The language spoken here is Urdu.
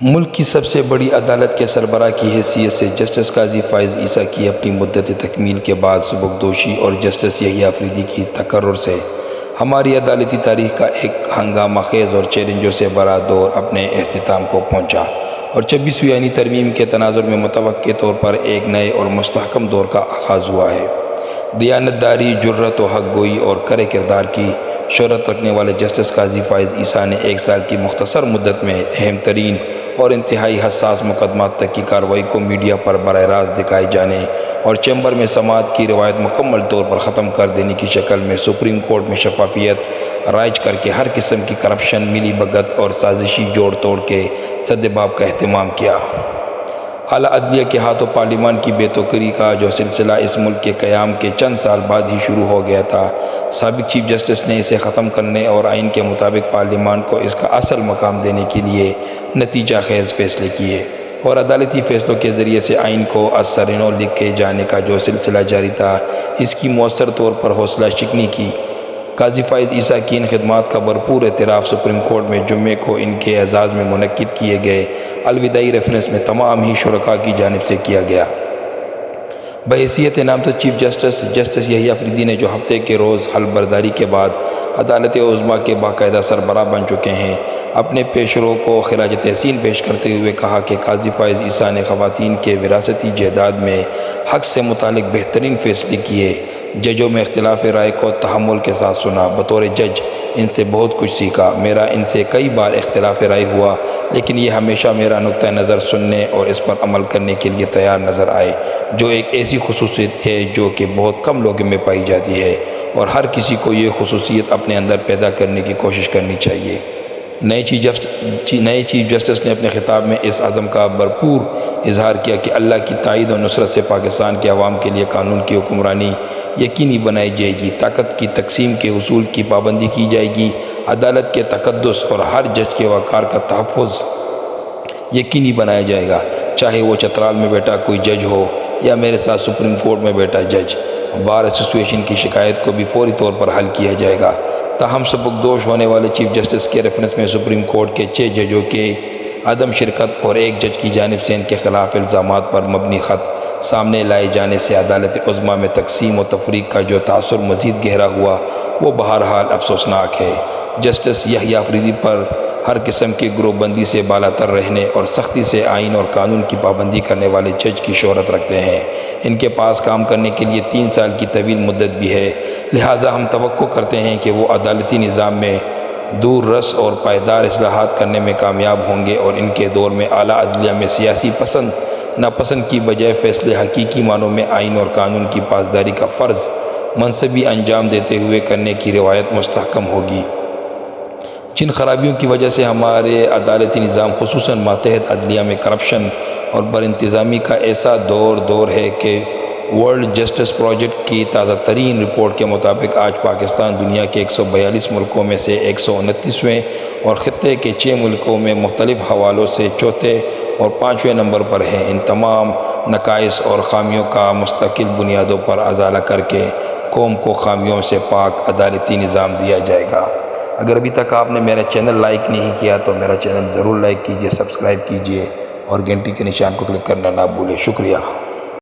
ملک کی سب سے بڑی عدالت کے سربراہ کی حیثیت سے جسٹس قاضی فائز عیسیٰ کی اپنی مدت تکمیل کے بعد سبکدوشی اور جسٹس یحییٰ آفریدی کی تقرر سے ہماری عدالتی تاریخ کا ایک ہنگامہ خیز اور چیلنجوں سے بھرا دور اپنے اختتام کو پہنچا اور 26ویں آئینی ترمیم کے تناظر میں متوقع طور پر ایک نئے اور مستحکم دور کا آغاز ہوا ہے۔ دیانتداری، جرات و حق گوئی اور کرے کردار کی شہرت رکھنے والے جسٹس قاضی فائز عیسیٰ نے 1 سال کی مختصر مدت میں اہم ترین اور انتہائی حساس مقدمات تک کی کارروائی کو میڈیا پر براہ راست دکھائے جانے اور چیمبر میں سماعت کی روایت مکمل طور پر ختم کر دینے کی شکل میں سپریم کورٹ میں شفافیت رائج کر کے ہر قسم کی کرپشن، ملی بھگت اور سازشی جوڑ توڑ کے سدباب کا اہتمام کیا۔ اعلیٰ عدلیہ کے ہاتھوں پارلیمان کی بے توقری کا جو سلسلہ اس ملک کے قیام کے چند سال بعد ہی شروع ہو گیا تھا، سابق چیف جسٹس نے اسے ختم کرنے اور آئین کے مطابق پارلیمان کو اس کا اصل مقام دینے کے لیے نتیجہ خیز فیصلے کیے اور عدالتی فیصلوں کے ذریعے سے آئین کو از سر نو لکھے جانے کا جو سلسلہ جاری تھا، اس کی مؤثر طور پر حوصلہ شکنی کی۔ قاضی فائز عیسیٰ کی ان خدمات کا بھرپور اعتراف سپریم کورٹ میں جمعے کو ان کے اعزاز میں منعقد کیے گئے الوداعی ریفرنس میں تمام ہی شرکاء کی جانب سے کیا گیا۔ بحیثیت نامزد چیف جسٹس یحییٰ آفریدی نے جو ہفتے کے روز حلف برداری کے بعد عدالت عظمیٰ کے باقاعدہ سربراہ بن چکے ہیں، اپنے پیشرو کو خراج تحسین پیش کرتے ہوئے کہا کہ قاضی فائز عیسیٰ نے خواتین کے وراثتی جائیداد میں حق سے متعلق بہترین فیصلے کیے۔ ججوں میں اختلاف رائے کو تحمل کے ساتھ سنا۔ بطور جج ان سے بہت کچھ سیکھا۔ میرا ان سے کئی بار اختلاف رائے ہوا، لیکن یہ ہمیشہ میرا نقطہ نظر سننے اور اس پر عمل کرنے کے لیے تیار نظر آئے، جو ایک ایسی خصوصیت ہے جو کہ بہت کم لوگوں میں پائی جاتی ہے اور ہر کسی کو یہ خصوصیت اپنے اندر پیدا کرنے کی کوشش کرنی چاہیے۔ نئے چیف جسٹس نے اپنے خطاب میں اس عزم کا بھرپور اظہار کیا کہ اللہ کی تائید و نصرت سے پاکستان کے عوام کے لیے قانون کی حکمرانی یقینی بنائی جائے گی، طاقت کی تقسیم کے اصول کی پابندی کی جائے گی، عدالت کے تقدس اور ہر جج کے وقار کا تحفظ یقینی بنایا جائے گا، چاہے وہ چترال میں بیٹھا کوئی جج ہو یا میرے ساتھ سپریم کورٹ میں بیٹھا جج۔ بار ایسوسی ایشن کی شکایت کو بھی فوری طور پر حل کیا جائے گا۔ تاہم سبکدوش ہونے والے چیف جسٹس کے ریفرنس میں سپریم کورٹ کے 6 ججوں کے عدم شرکت اور 1 جج کی جانب سے ان کے خلاف الزامات پر مبنی خط سامنے لائے جانے سے عدالت عظمیٰ میں تقسیم و تفریق کا جو تاثر مزید گہرا ہوا، وہ بہرحال افسوسناک ہے۔ جسٹس یحییٰ آفریدی پر ہر قسم کی گروہ بندی سے بالا تر رہنے اور سختی سے آئین اور قانون کی پابندی کرنے والے جج کی شہرت رکھتے ہیں۔ ان کے پاس کام کرنے کے لیے 3 سال کی طویل مدت بھی ہے، لہٰذا ہم توقع کرتے ہیں کہ وہ عدالتی نظام میں دور رس اور پائیدار اصلاحات کرنے میں کامیاب ہوں گے اور ان کے دور میں اعلیٰ عدلیہ میں سیاسی پسند ناپسند کی بجائے فیصلے حقیقی معنوں میں آئین اور قانون کی پاسداری کا فرض منصبی انجام دیتے ہوئے کرنے کی روایت مستحکم ہوگی۔ جن خرابیوں کی وجہ سے ہمارے عدالتی نظام خصوصاً ماتحت عدلیہ میں کرپشن اور برانتظامی کا ایسا دور ہے کہ ورلڈ جسٹس پروجیکٹ کی تازہ ترین رپورٹ کے مطابق آج پاکستان دنیا کے 142 ملکوں میں سے 129ویں اور خطے کے 6 ملکوں میں مختلف حوالوں سے 4تھے اور 5ویں نمبر پر ہے۔ ان تمام نقائص اور خامیوں کا مستقل بنیادوں پر ازالہ کر کے قوم کو خامیوں سے پاک عدالتی نظام دیا جائے گا۔ اگر ابھی تک آپ نے میرا چینل لائک نہیں کیا تو میرا چینل ضرور لائک کیجئے، سبسکرائب کیجئے اور گھنٹی کے نشان کو کلک کرنا نہ بھولیں۔ شکریہ۔